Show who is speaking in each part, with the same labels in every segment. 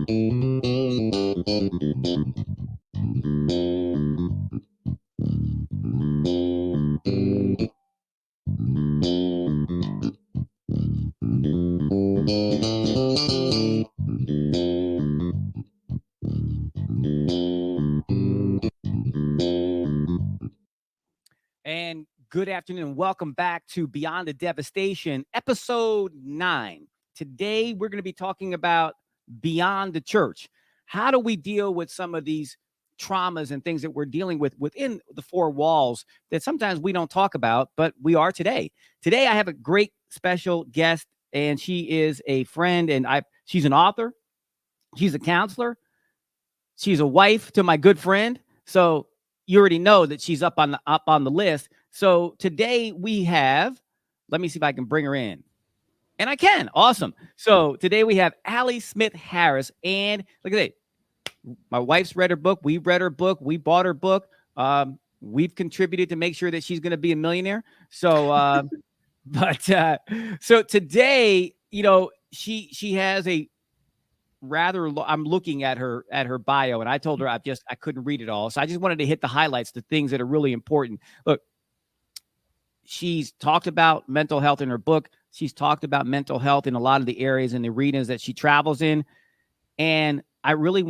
Speaker 1: And good afternoon. Welcome back to Beyond the Devastation, episode 9. Today, we're going to be talking about beyond the church. How do we deal with some of these traumas and things that we're dealing with within the four walls that sometimes we don't talk about, but we are today. Today, I have a great special guest, and she is a friend, and she's an author. She's a counselor. She's a wife to my good friend. So you already know that she's up on the list. So today we have, let me see if I can bring her in. And I can. Awesome. So today we have Allie Smith-Harris. And look at that. My wife's read her book. We've read her book. We bought her book. We've contributed to make sure that she's going to be a millionaire. So, so today, she has a I'm looking at her bio, and I told her I couldn't read it all. So I just wanted to hit the highlights, the things that are really important. Look, she's talked about mental health in her book. She's talked about mental health in a lot of the areas and the arenas that she travels in. And I really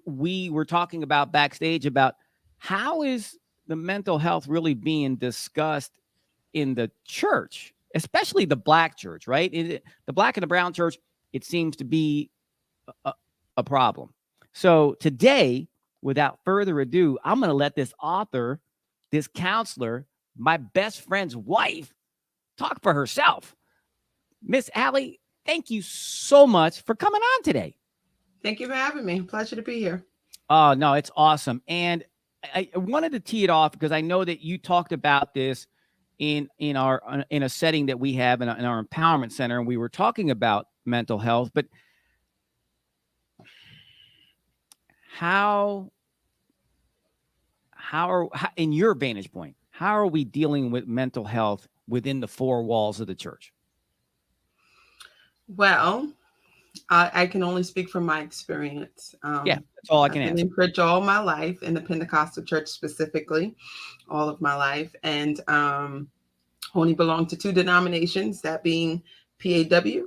Speaker 1: we were talking about backstage about how is the mental health really being discussed in the church, especially the Black church, right? The Black and the brown church, it seems to be a problem. So today, without further ado, I'm going to let this author, this counselor, my best friend's wife, talk for herself. Miss Allie, thank you so much for coming on today.
Speaker 2: Thank you for having me. Pleasure to be here.
Speaker 1: Oh, no, it's awesome. And I wanted to tee it off because I know that you talked about this in a setting that we have in our empowerment center, and we were talking about mental health, but how in your vantage point, how are we dealing with mental health within the four walls of the church?
Speaker 2: Well, I can only speak from my experience.
Speaker 1: Yeah, that's all I can
Speaker 2: I've
Speaker 1: answer.
Speaker 2: been in church all my life, in the Pentecostal church specifically, all of my life, and only belonged to two denominations, that being PAW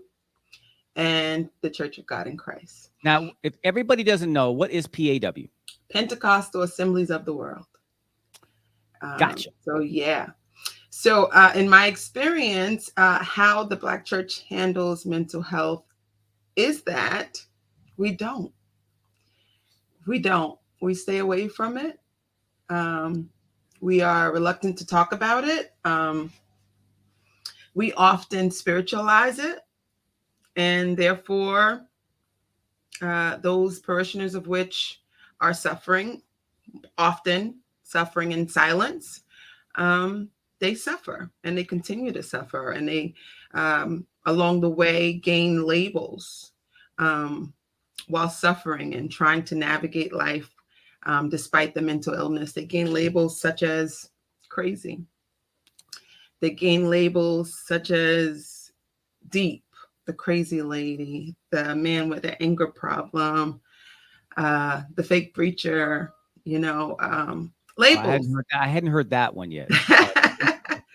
Speaker 2: and the Church of God in Christ.
Speaker 1: Now, if everybody doesn't know, what is PAW?
Speaker 2: Pentecostal Assemblies of the World.
Speaker 1: Gotcha.
Speaker 2: So, yeah. So in my experience, how the Black church handles mental health is that we don't. We stay away from it. We are reluctant to talk about it. We often spiritualize it. And therefore, those parishioners of which are often suffering in silence, they suffer and they continue to suffer. And they, along the way, gain labels while suffering and trying to navigate life despite the mental illness. They gain labels such as crazy. They gain labels such as deep, the crazy lady, the man with the anger problem, the fake preacher, labels.
Speaker 1: I hadn't heard that one yet.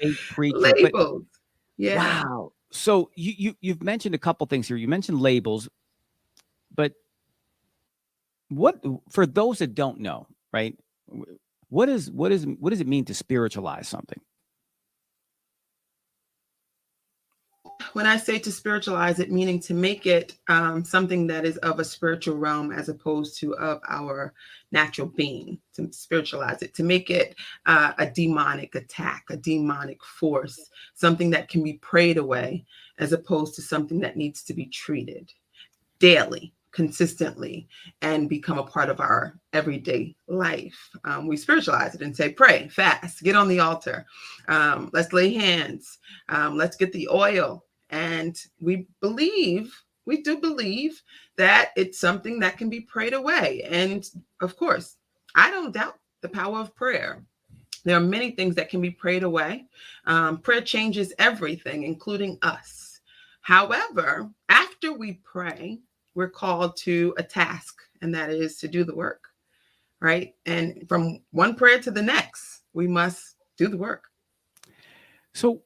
Speaker 1: Fake preacher.
Speaker 2: Labels. Yeah.
Speaker 1: Wow. So you've mentioned a couple things here. You mentioned labels, but what, for those that don't know, right? What does it mean to spiritualize something?
Speaker 2: When I say to spiritualize it, meaning to make it something that is of a spiritual realm as opposed to of our natural being, to spiritualize it, to make it a demonic attack, a demonic force, something that can be prayed away as opposed to something that needs to be treated daily, consistently, and become a part of our everyday life. We spiritualize it and say, pray, fast, get on the altar. Let's lay hands. Let's get the oil. And we do believe that it's something that can be prayed away. And of course, I don't doubt the power of prayer. There are many things that can be prayed away. Prayer changes everything, including us. However, after we pray, we're called to a task, and that is to do the work, right? And from one prayer to the next, we must do the work.
Speaker 1: So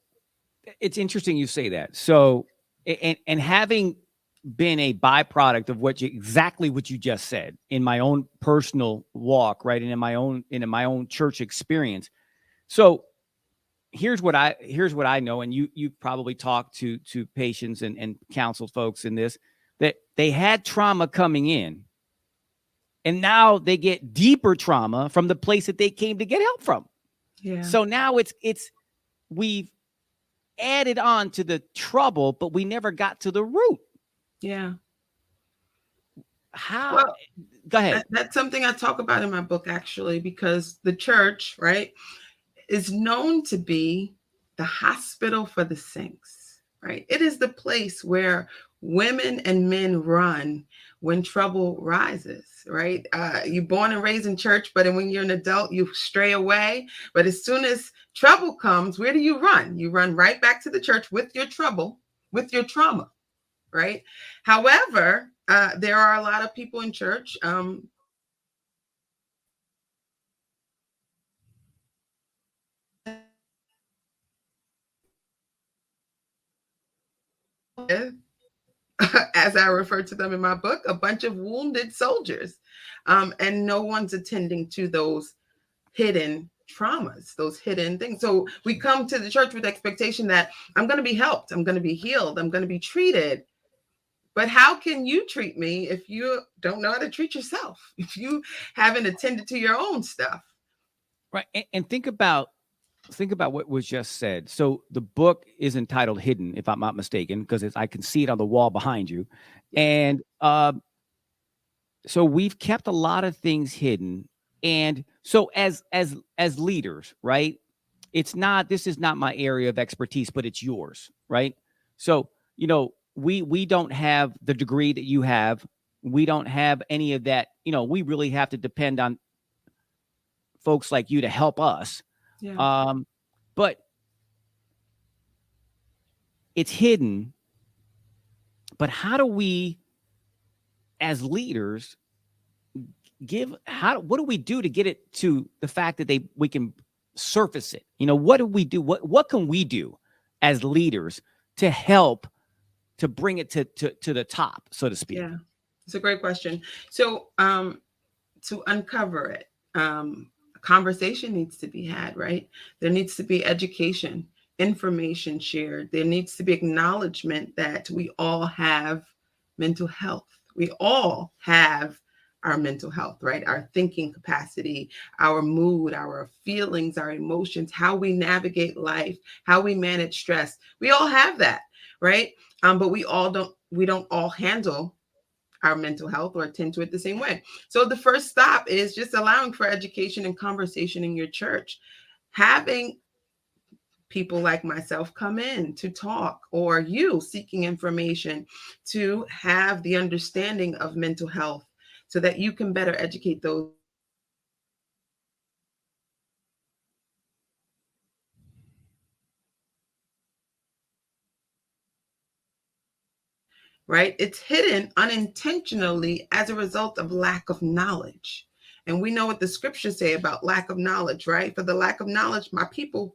Speaker 1: it's interesting you say that. So, and having been a byproduct of exactly what you just said in my own personal walk, right, and in my own church experience. So here's what I know, and you probably talked to patients and counseled folks in this, that they had trauma coming in, and now they get deeper trauma from the place that they came to get help from.
Speaker 2: Yeah.
Speaker 1: So now we've added on to the trouble, but we never got to the root.
Speaker 2: Yeah.
Speaker 1: How?
Speaker 2: Well,
Speaker 1: go ahead.
Speaker 2: That's something I talk about in my book, actually, because the church, right, is known to be the hospital for the saints, right? It is the place where women and men run when trouble rises, right? You're born and raised in church, but when you're an adult, you stray away. But as soon as trouble comes, where do you run? You run right back to the church with your trouble, with your trauma, right? However, there are a lot of people in church. As I refer to them in my book, a bunch of wounded soldiers. And no one's attending to those hidden traumas, those hidden things. So we come to the church with expectation that I'm going to be helped, I'm going to be healed, I'm going to be treated. But how can you treat me if you don't know how to treat yourself, if you haven't attended to your own stuff?
Speaker 1: Right. And think about what was just said. So the book is entitled Hidden, if I'm not mistaken, because I can see it on the wall behind you. And so we've kept a lot of things hidden. And so as leaders, right? This is not my area of expertise, but it's yours, right? So, we don't have the degree that you have. We don't have any of that. We really have to depend on folks like you to help us.
Speaker 2: Yeah.
Speaker 1: But it's hidden. But how do we, as leaders, what do we do to get it to the fact that we can surface it? What do we do? What can we do as leaders to help to bring it to the top, so to speak?
Speaker 2: Yeah, it's a great question. So to uncover it, a conversation needs to be had, right? There needs to be education, information shared. There needs to be acknowledgement that we all have mental health. We all have our mental health, right? Our thinking capacity, our mood, our feelings, our emotions, how we navigate life, how we manage stress. We all have that, right? But we don't all handle our mental health or attend to it the same way. So the first stop is just allowing for education and conversation in your church. Having people like myself come in to talk, or you seeking information to have the understanding of mental health so that you can better educate those. Right? It's hidden unintentionally as a result of lack of knowledge. And we know what the scriptures say about lack of knowledge, right? For the lack of knowledge, my people,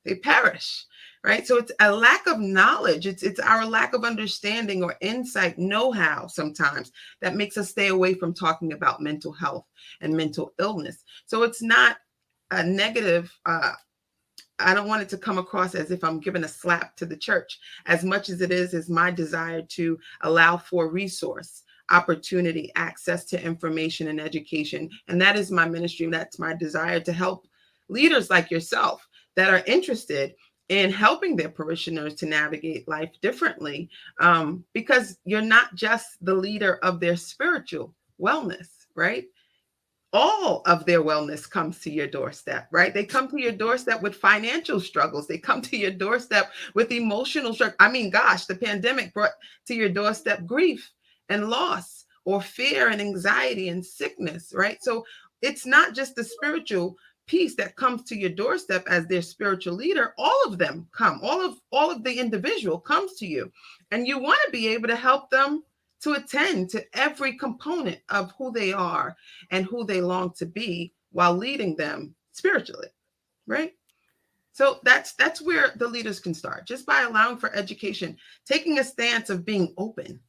Speaker 2: they perish, right? So it's a lack of knowledge. It's our lack of understanding or insight, know-how sometimes that makes us stay away from talking about mental health and mental illness. So it's not a negative I don't want it to come across as if I'm giving a slap to the church, as much as it is my desire to allow for resource, opportunity, access to information and education. And that is my ministry. That's my desire to help leaders like yourself that are interested in helping their parishioners to navigate life differently, because you're not just the leader of their spiritual wellness, right? All of their wellness comes to your doorstep, right? They come to your doorstep with financial struggles. They come to your doorstep with emotional struggles. I mean, gosh, the pandemic brought to your doorstep grief and loss, or fear and anxiety and sickness, right? So it's not just the spiritual piece that comes to your doorstep as their spiritual leader. All of them come, all of the individual comes to you, and you want to be able to help them to attend to every component of who they are and who they long to be while leading them spiritually, right? So that's where the leaders can start, just by allowing for education, taking a stance of being open,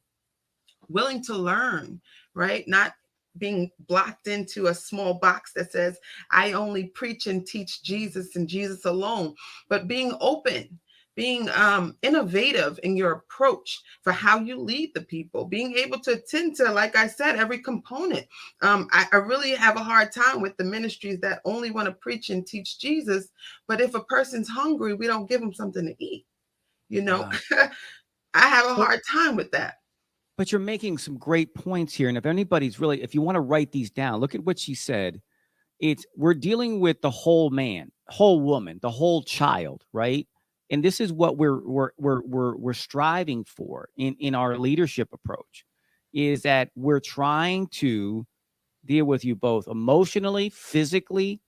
Speaker 2: willing to learn, right? Not being blocked into a small box that says, I only preach and teach Jesus and Jesus alone, but being open, being innovative in your approach for how you lead the people, being able to attend to, like I said, every component. I really have a hard time with the ministries that only want to preach and teach Jesus, but if a person's hungry, we don't give them something to eat. You know, I have a hard time with that.
Speaker 1: But you're making some great points here. And if anybody's really, if you want to write these down, look at what she said. We're dealing with the whole man, whole woman, the whole child, right? And this is what we're striving for in our leadership approach, is that we're trying to deal with you both emotionally, physically,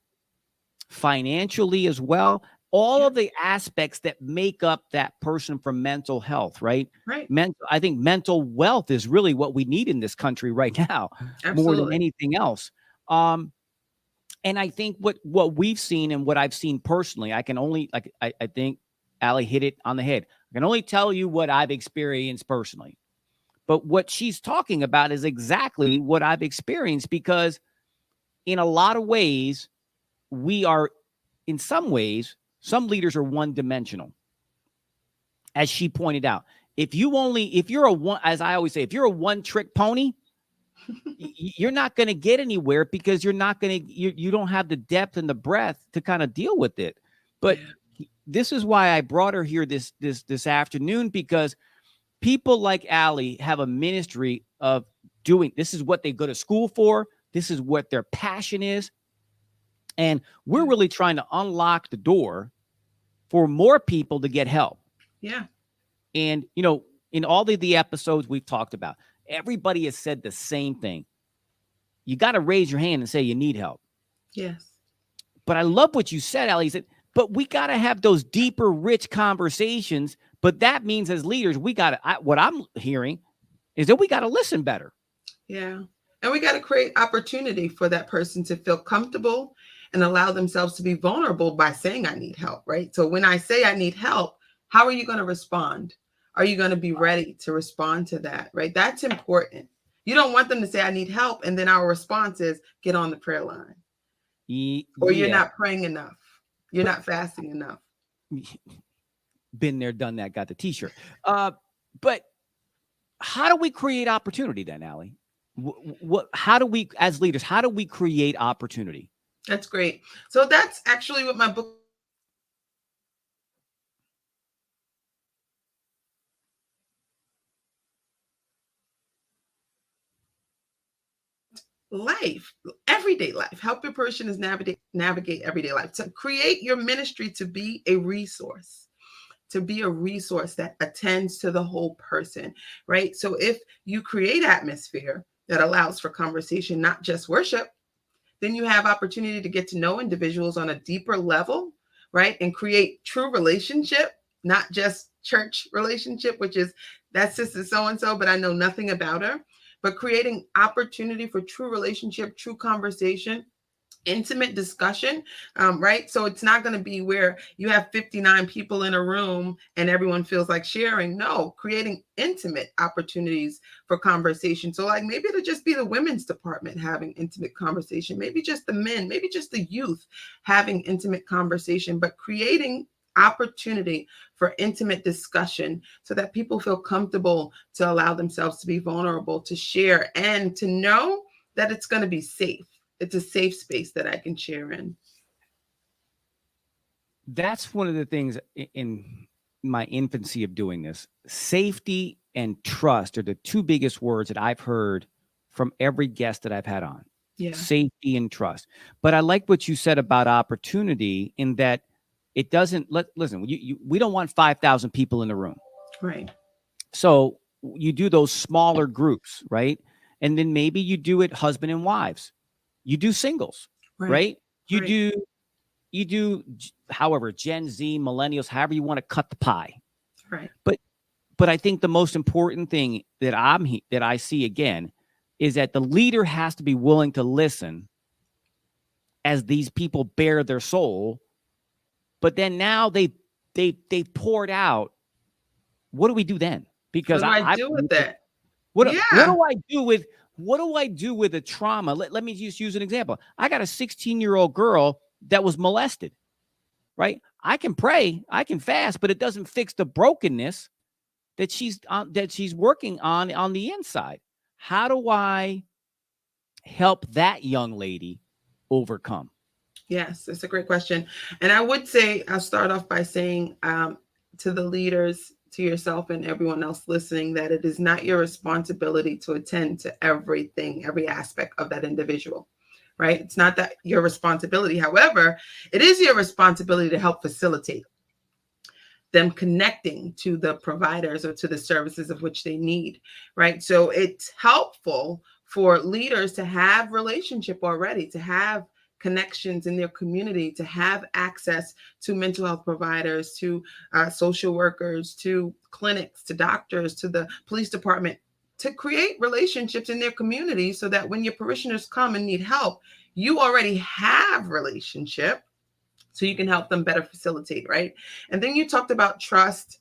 Speaker 1: financially as well. All of the aspects that make up that person for mental health, right?
Speaker 2: Right.
Speaker 1: I think mental wealth is really what we need in this country right now, more than anything else. And I think what we've seen and what I've seen personally, I can only, like, I think Allie hit it on the head. I can only tell you what I've experienced personally. But what she's talking about is exactly what I've experienced, because in a lot of ways, we are, in some ways, some leaders are one-dimensional. As she pointed out, if you're a one, as I always say, if you're a one-trick pony, you're not going to get anywhere, because you don't have the depth and the breadth to kind of deal with it. But this is why I brought her here this afternoon, because people like Allie have a ministry of doing, this is what they go to school for. This is what their passion is. And we're really trying to unlock the door for more people to get help.
Speaker 2: Yeah.
Speaker 1: And, you know, in all the episodes we've talked about, everybody has said the same thing. You got to raise your hand and say you need help.
Speaker 2: Yes.
Speaker 1: But I love what you said, Allie. You said, but we got to have those deeper, rich conversations. But that means as leaders, what I'm hearing is that we got to listen better.
Speaker 2: Yeah. And we got to create opportunity for that person to feel comfortable and allow themselves to be vulnerable by saying, I need help, right? So when I say I need help, how are you going to respond? Are you going to be ready to respond to that, right? That's important. You don't want them to say, I need help, and then our response is, get on the prayer line. Or you're not praying enough. You're not fasting enough.
Speaker 1: Been there, done that, got the t-shirt. But how do we create opportunity then, Allie? How do we, as leaders, how do we create opportunity?
Speaker 2: That's great. So that's actually what my book life, everyday life, help your parishioners navigate everyday life, to create your ministry to be a resource that attends to the whole person, right? So if you create atmosphere that allows for conversation, not just worship, then you have opportunity to get to know individuals on a deeper level, right? And create true relationship, not just church relationship, which is that sister so-and-so, but I know nothing about her. But creating opportunity for true relationship, true conversation, intimate discussion, right? So it's not going to be where you have 59 people in a room and everyone feels like sharing. No, creating intimate opportunities for conversation. So like maybe it'll just be the women's department having intimate conversation, maybe just the men, maybe just the youth having intimate conversation, but creating opportunity for intimate discussion so that people feel comfortable to allow themselves to be vulnerable, to share, and to know that it's going to be safe. It's a safe space that I can share in.
Speaker 1: That's one of the things in my infancy of doing this. Safety and trust are the two biggest words that I've heard from every guest that I've had on.
Speaker 2: Yeah.
Speaker 1: Safety and trust. But I like what you said about opportunity, in that it doesn't listen, we don't want 5,000 people in the room.
Speaker 2: Right.
Speaker 1: So you do those smaller groups, right? And then maybe you do it husband and wives. You do singles, right? You do, however, Gen Z, millennials, however you want to cut the pie.
Speaker 2: Right.
Speaker 1: But But I think the most important thing that I see again is that the leader has to be willing to listen as these people bare their soul. But then now they poured out. What do we do then? Because
Speaker 2: What do I
Speaker 1: I
Speaker 2: do with it?
Speaker 1: what
Speaker 2: Yeah.
Speaker 1: do I do with a trauma? Let me just use an example. I got a 16-year-old girl that was molested, right? I can pray, I can fast, but it doesn't fix the brokenness that she's working on the inside. How do I help that young lady overcome?
Speaker 2: Yes, it's a great question. And I would say, I'll start off by saying to the leaders, to yourself and everyone else listening, that it is not your responsibility to attend to everything, every aspect of that individual, right? It's not that your responsibility. However, it is your responsibility to help facilitate them connecting to the providers or to the services of which they need, right? So it's helpful for leaders to have relationship already, to have connections in their community, to have access to mental health providers, to social workers, to clinics, to doctors, to the police department, to create relationships in their community so that when your parishioners come and need help, you already have relationship so you can help them better facilitate, right? And then you talked about trust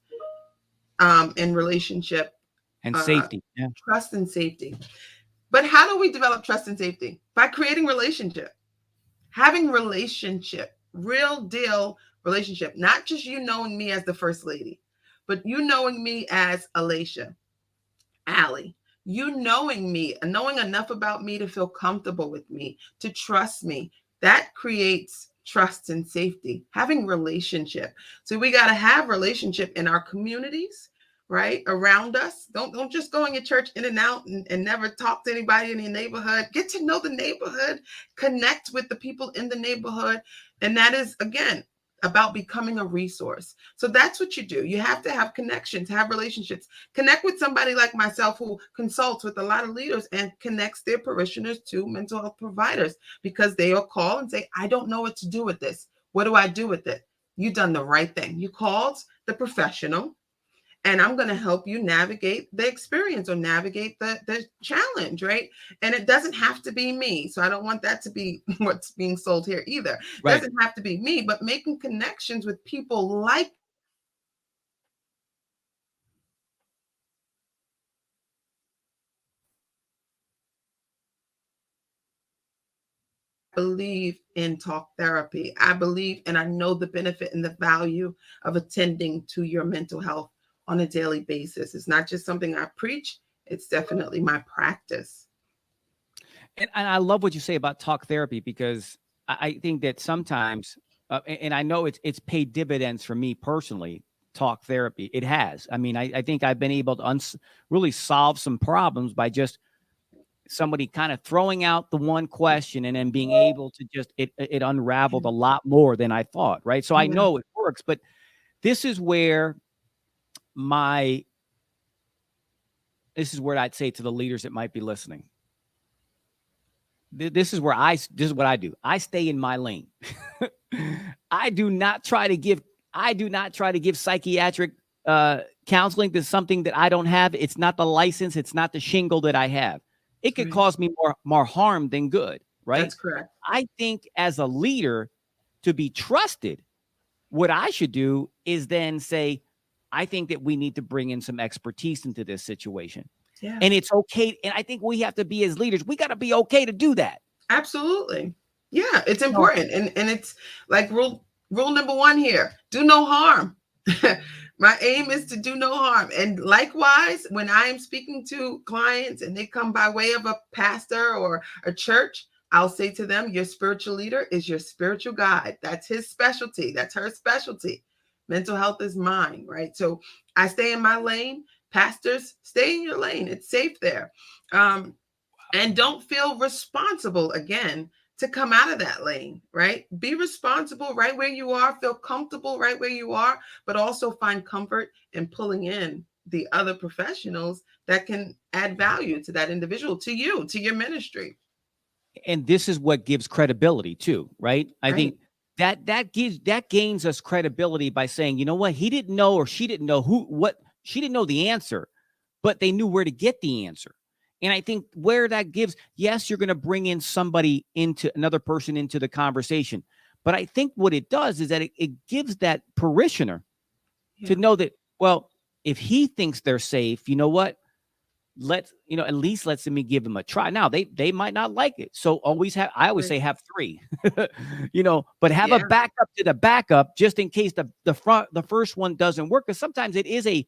Speaker 2: and relationship.
Speaker 1: And safety. Yeah.
Speaker 2: Trust and safety. But how do we develop trust and safety? By creating relationship. Having relationship, real deal relationship, not just you knowing me as the first lady, but you knowing me as Alicia, Allie, you knowing me, knowing enough about me to feel comfortable with me, to trust me. That creates trust and safety, having relationship. So we got to have relationship in our communities, right? Around us. Don't just go in your church in and out and never talk to anybody in your neighborhood. Get to know the neighborhood, connect with the people in the neighborhood. And that is, again, about becoming a resource. So that's what you do. You have to have connections, have relationships, connect with somebody like myself who consults with a lot of leaders and connects their parishioners to mental health providers, because they will call and say, I don't know what to do with this. What do I do with it? You've done the right thing. You called the professional, and I'm going to help you navigate the experience or navigate the challenge, right? And it doesn't have to be me. So I don't want that to be what's being sold here either. Right. It doesn't have to be me, but making connections with people like believe in talk therapy. I believe and I know the benefit and the value of attending to your mental health on a daily basis. It's not just something I preach, it's definitely my practice.
Speaker 1: And I love what you say about talk therapy, because I think that sometimes, and I know it's paid dividends for me personally, talk therapy. It has. I mean, I think I've been able to really solve some problems by just somebody kind of throwing out the one question and then being able to just, it unraveled a lot more than I thought, right? So I know it works, but this is where I'd say to the leaders that might be listening. This is what I do. I stay in my lane. I do not try to give psychiatric counseling to something that I don't have. It's not the license. It's not the shingle that I have. It could cause me more harm than good, right?
Speaker 2: That's correct.
Speaker 1: I think as a leader, to be trusted, what I should do is then say, I think that we need to bring in some expertise into this situation. Yeah. And it's okay. And I think we have to be, as leaders, we got to be okay to do that.
Speaker 2: Absolutely. Yeah, it's important. And it's like rule number 1 here, do no harm. My aim is to do no harm. And likewise, when I am speaking to clients and they come by way of a pastor or a church, I'll say to them, your spiritual leader is your spiritual guide. That's his specialty. That's her specialty. Mental health is mine, right? So I stay in my lane. Pastors, stay in your lane. It's safe there. And don't feel responsible, again, to come out of that lane, right? Be responsible right where you are, feel comfortable right where you are, but also find comfort in pulling in the other professionals that can add value to that individual, to you, to your ministry.
Speaker 1: And this is what gives credibility too, right? I think that gains us credibility by saying, you know what, he didn't know or she didn't know what She didn't know the answer, but they knew where to get the answer. And I think where that gives, yes, you're going to bring in another person into the conversation. But I think what it does is that it gives that parishioner to know that, well, if he thinks they're safe, you know what? At least let me give them a try. Now they might not like it. So I always say have 3, but have a backup to the backup just in case the first one doesn't work. Because sometimes it is a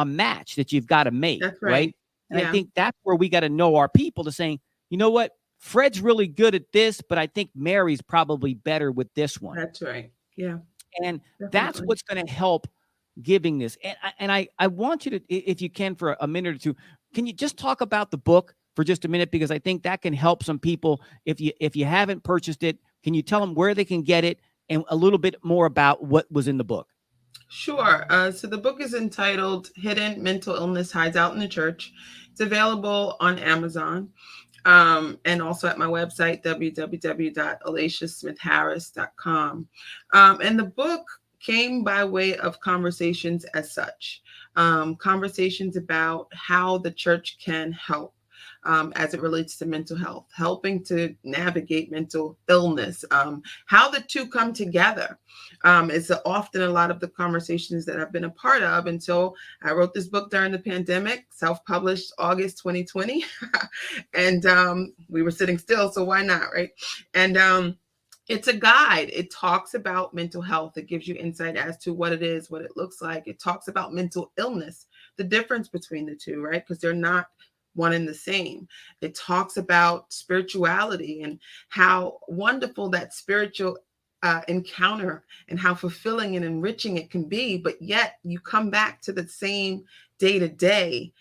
Speaker 1: match that you've got to make.
Speaker 2: That's right.
Speaker 1: And I think that's where we got to know our people to saying, you know what? Fred's really good at this, but I think Mary's probably better with this one.
Speaker 2: That's right. Yeah.
Speaker 1: And that's what's going to help giving this. And I want you to, if you can, for a minute or two, can you just talk about the book for just a minute? Because I think that can help some people. If you haven't purchased it, can you tell them where they can get it and a little bit more about what was in the book?
Speaker 2: Sure. So the book is entitled Hidden Mental Illness Hides Out in the Church. It's available on Amazon and also at my website, www.alliesmith-harris.com. And the book came by way of conversations as such, conversations about how the church can help as it relates to mental health, helping to navigate mental illness, how the two come together. It's often a lot of the conversations that I've been a part of. And so I wrote this book during the pandemic, self-published August 2020. And we were sitting still, so why not, right? And it's a guide. It talks about mental health. It gives you insight as to what it is, what it looks like. It talks about mental illness, the difference between the two, right? Because they're not one and the same. It talks about spirituality and how wonderful that spiritual encounter and how fulfilling and enriching it can be, but yet you come back to the same day-to-day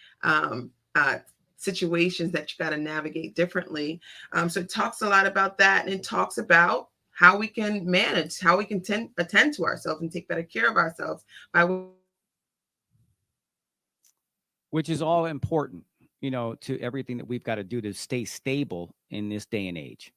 Speaker 2: situations that you got to navigate differently. So it talks a lot about that, and it talks about how we can manage, how we can attend to ourselves and take better care of ourselves
Speaker 1: which is all important, to everything that we've got to do to stay stable in this day and age.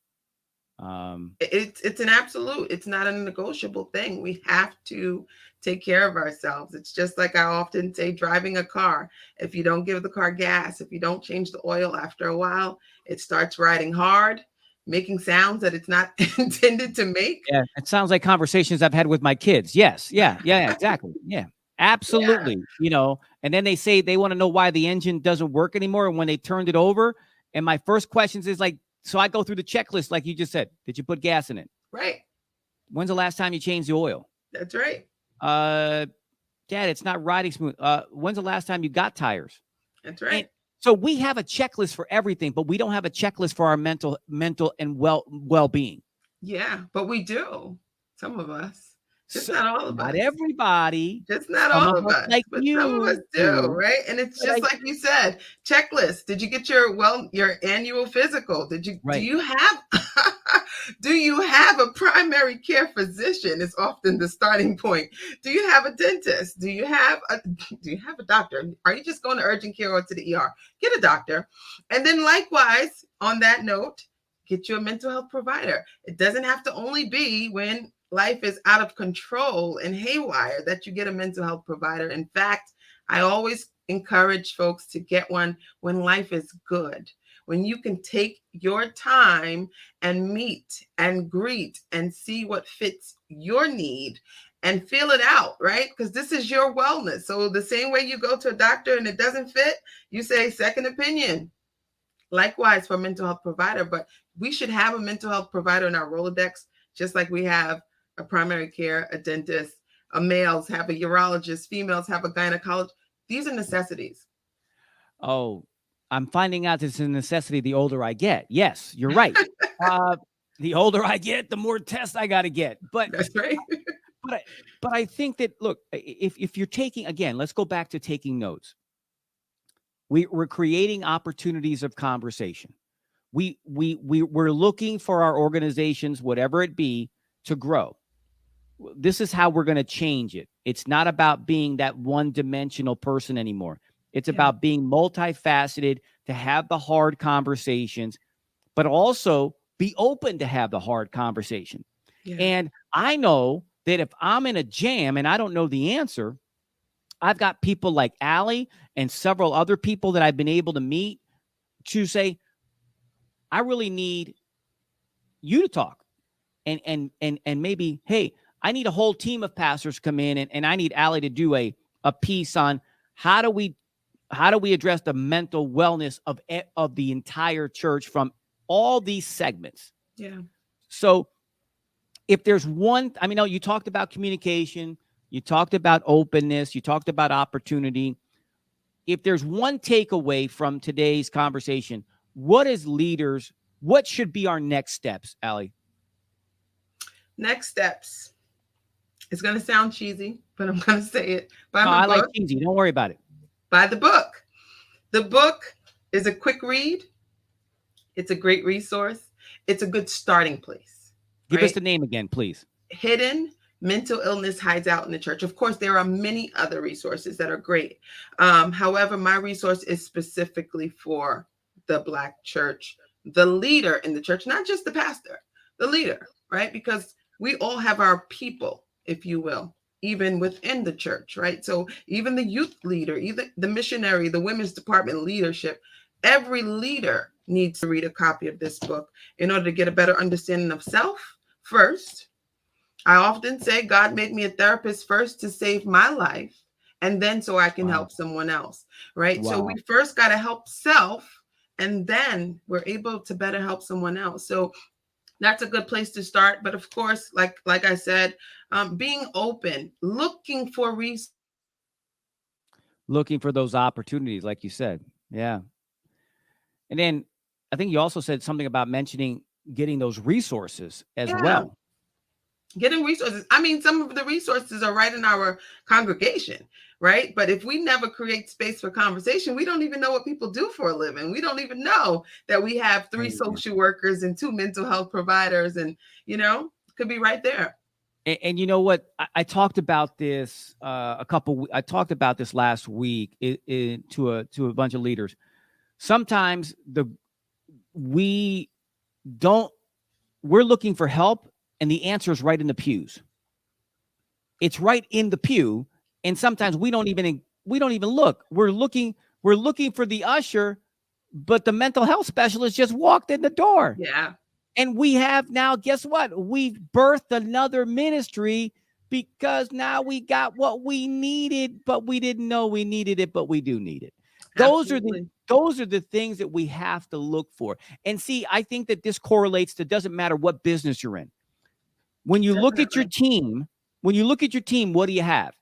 Speaker 2: It's an absolute, it's not a negotiable thing. We have to take care of ourselves. It's just like I often say, driving a car. If you don't give the car gas, if you don't change the oil after a while, it starts riding hard, making sounds that it's not intended to make.
Speaker 1: Yeah, it sounds like conversations I've had with my kids. Yes. Yeah, exactly. Yeah, absolutely. And then they say they want to know why the engine doesn't work anymore. And when they turned it over, and my first questions is like, so I go through the checklist, like you just said. Did you put gas in it?
Speaker 2: Right.
Speaker 1: When's the last time you changed the oil?
Speaker 2: That's right.
Speaker 1: Dad, it's not riding smooth. When's the last time you got tires?
Speaker 2: That's right.
Speaker 1: And so we have a checklist for everything, but we don't have a checklist for our mental and well-being.
Speaker 2: Yeah, but we do. Some of us. Just not all of us.
Speaker 1: Not everybody.
Speaker 2: Just not all of us.
Speaker 1: Like
Speaker 2: but
Speaker 1: you
Speaker 2: some of us do, right? And it's just like you said, checklist. Did you get your annual physical? Do you have do you have a primary care physician? Is often the starting point. Do you have a dentist? Do you have a doctor? Are you just going to urgent care or to the ER? Get a doctor. And then likewise, on that note, get you a mental health provider. It doesn't have to only be when life is out of control and haywire that you get a mental health provider. In fact, I always encourage folks to get one when life is good, when you can take your time and meet and greet and see what fits your need and feel it out, right? Because this is your wellness. So the same way you go to a doctor and it doesn't fit, you say second opinion. Likewise for a mental health provider, but we should have a mental health provider in our Rolodex, just like we have a primary care, a dentist, males have a urologist, females have a gynecologist. These are necessities.
Speaker 1: Oh, I'm finding out this is a necessity the older I get. Yes, you're right. The older I get, the more tests I got to get. But
Speaker 2: that's right.
Speaker 1: but I think that, look, if you're taking, again, let's go back to taking notes. We're creating opportunities of conversation. We're looking for our organizations, whatever it be, to grow. This is how we're going to change it. It's not about being that one-dimensional person anymore. It's about being multifaceted, to have the hard conversations, but also be open to have the hard conversation. Yeah. And I know that if I'm in a jam and I don't know the answer, I've got people like Allie and several other people that I've been able to meet to say, I really need you to talk. And maybe, hey, I need a whole team of pastors come in, and I need Allie to do a piece on how do we address the mental wellness of the entire church from all these segments.
Speaker 2: Yeah.
Speaker 1: So if there's one, I mean, no, you talked about communication, you talked about openness, you talked about opportunity. If there's one takeaway from today's conversation, what should be our next steps, Allie?
Speaker 2: Next steps. It's going to sound cheesy, but I'm going to say it.
Speaker 1: I like cheesy. Don't worry about it.
Speaker 2: Buy the book. The book is a quick read. It's a great resource. It's a good starting place.
Speaker 1: Give us the name again, please.
Speaker 2: Hidden Mental Illness Hides Out in the Church. Of course, there are many other resources that are great. However, my resource is specifically for the Black church, the leader in the church, not just the pastor, the leader, right? Because we all have our people, if you will, even within the church, right? So even the youth leader, either the missionary, the women's department leadership, every leader needs to read a copy of this book in order to get a better understanding of self first. I often say God made me a therapist first to save my life, and then so I can help someone else, right? So we first got to help self, and then we're able to better help someone else. So that's a good place to start. But of course, like I said, being open, looking for resources.
Speaker 1: Looking for those opportunities, like you said. Yeah. And then I think you also said something about mentioning getting those resources as well.
Speaker 2: Getting resources. I mean, some of the resources are right in our congregation, right? But if we never create space for conversation, we don't even know what people do for a living. We don't even know that we have 3 social workers and 2 mental health providers, and, it could be right there.
Speaker 1: And you know what? I talked about this I talked about this last week to a bunch of leaders. Sometimes we're looking for help, and the answer is right in the pews. It's right in the pew, and sometimes we don't even look. We're looking for the usher, but the mental health specialist just walked in the door.
Speaker 2: Yeah.
Speaker 1: And we have now, guess what? We've birthed another ministry because now we got what we needed, but we didn't know we needed it, but we do need it. Those are the things that we have to look for. And see, I think that this correlates to, doesn't matter what business you're in. When you look at your team, what do you have?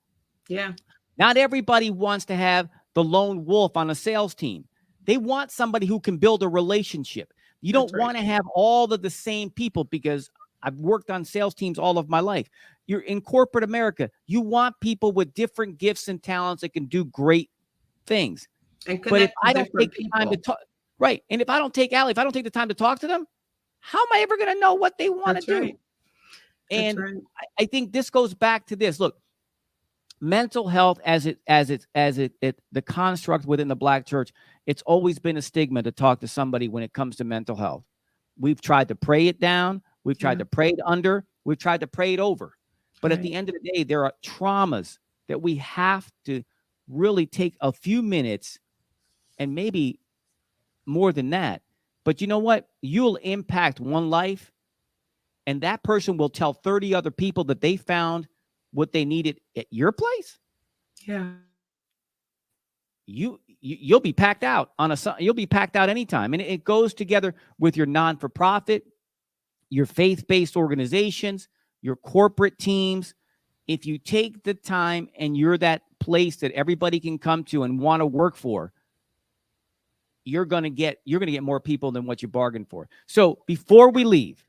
Speaker 2: Yeah.
Speaker 1: Not everybody wants to have the lone wolf on a sales team. They want somebody who can build a relationship. You don't want to have all of the same people, because I've worked on sales teams all of my life. You're in corporate America. You want people with different gifts and talents that can do great things. But if I don't take the time to talk, right? And if I don't take the time to talk to them, how am I ever going to know what they want to do? And I think this goes back to this. Look, mental health as the construct within the Black church, it's always been a stigma to talk to somebody when it comes to mental health. We've tried to pray it down. We've tried to pray it under. We've tried to pray it over. But at the end of the day, there are traumas that we have to really take a few minutes, and maybe more than that. But you know what? You'll impact one life, and that person will tell 30 other people that they found what they needed at your place.
Speaker 2: Yeah.
Speaker 1: You'll be packed out you'll be packed out anytime. And it goes together with your non-for-profit, your faith-based organizations, your corporate teams. If you take the time and you're that place that everybody can come to and want to work for, you're going to get more people than what you bargained for. So before we leave,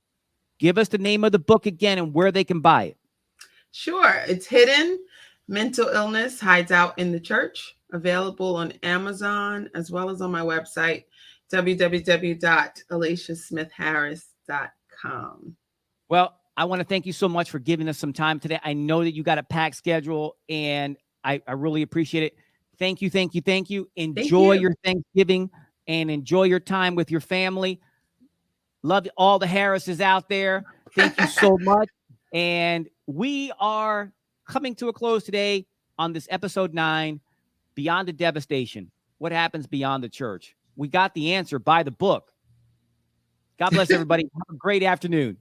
Speaker 1: give us the name of the book again and where they can buy it. Sure.
Speaker 2: It's Hidden Mental Illness Hides Out in the Church, available on Amazon as well as on my website, www.alliesmith-harris.com.
Speaker 1: Well, I want to thank you so much for giving us some time today. I know that you got a packed schedule, and I really appreciate it. Thank you. Enjoy your Thanksgiving and enjoy your time with your family. Love all the Harrises out there. Thank you so much. And we are coming to a close today on this episode 9, Beyond the Devastation. What happens beyond the church? We got the answer by the book. God bless everybody. Have a great afternoon.